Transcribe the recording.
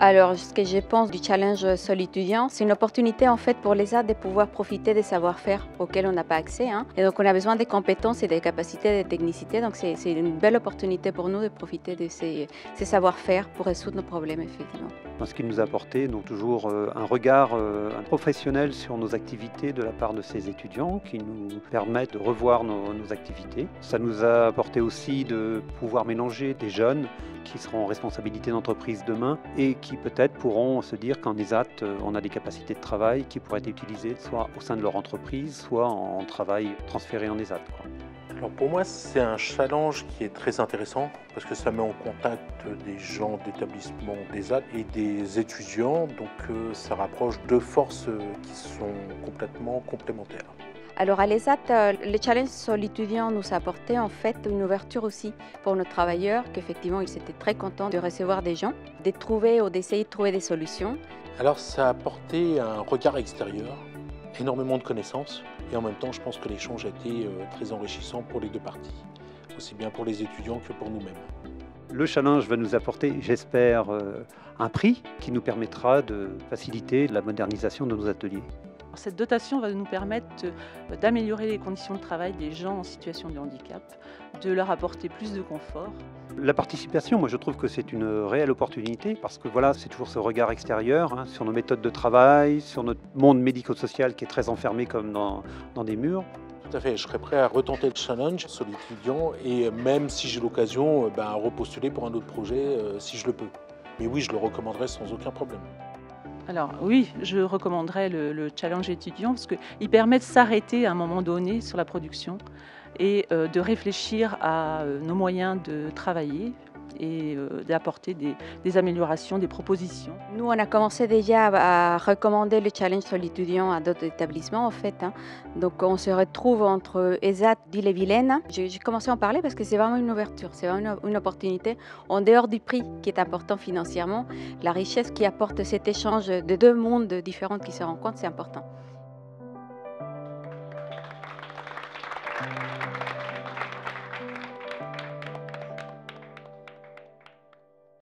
Alors, ce que je pense du challenge Sol étudiant, c'est une opportunité en fait pour les AD de pouvoir profiter des savoir-faire auxquels on n'a pas accès. Et donc, on a besoin des compétences et des capacités, des technicités. Donc, c'est une belle opportunité pour nous de profiter de ces savoir-faire pour résoudre nos problèmes, effectivement. Ce qui nous a apporté donc toujours un regard un professionnel sur nos activités de la part de ces étudiants qui nous permettent de revoir nos activités. Ça nous a apporté aussi de pouvoir mélanger des jeunes qui seront en responsabilité d'entreprise demain et qui peut-être pourront se dire qu'en ESAT, on a des capacités de travail qui pourraient être utilisées soit au sein de leur entreprise, soit en travail transféré en ESAT. Alors pour moi, c'est un challenge qui est très intéressant parce que ça met en contact des gens d'établissements d'ESAT et des étudiants, donc ça rapproche deux forces qui sont complètement complémentaires. Alors à l'ESAT, le challenge Sol étudiant nous a apporté en fait une ouverture aussi pour nos travailleurs, qu'effectivement ils étaient très contents de recevoir des gens, de trouver ou d'essayer de trouver des solutions. Alors ça a apporté un regard extérieur, énormément de connaissances et en même temps je pense que l'échange a été très enrichissant pour les deux parties, aussi bien pour les étudiants que pour nous-mêmes. Le challenge va nous apporter, j'espère, un prix qui nous permettra de faciliter la modernisation de nos ateliers. Cette dotation va nous permettre d'améliorer les conditions de travail des gens en situation de handicap, de leur apporter plus de confort. La participation, moi je trouve que c'est une réelle opportunité parce que voilà, c'est toujours ce regard extérieur sur nos méthodes de travail, sur notre monde médico-social qui est très enfermé comme dans des murs. Tout à fait, je serais prêt à retenter le challenge sur l'étudiant et même si j'ai l'occasion, à repostuler pour un autre projet si je le peux. Mais oui, je le recommanderais sans aucun problème. Alors oui, je recommanderais le challenge étudiant parce qu'il permet de s'arrêter à un moment donné sur la production et de réfléchir à nos moyens de travailler et d'apporter des améliorations, des propositions. Nous, on a commencé déjà à recommander le challenge Sol étudiant à d'autres établissements en fait. Donc on se retrouve entre ESAT d'Ille-et-Vilaine. J'ai commencé à en parler parce que c'est vraiment une ouverture, c'est vraiment une opportunité en dehors du prix qui est important financièrement. La richesse qui apporte cet échange de deux mondes différents qui se rencontrent, c'est important.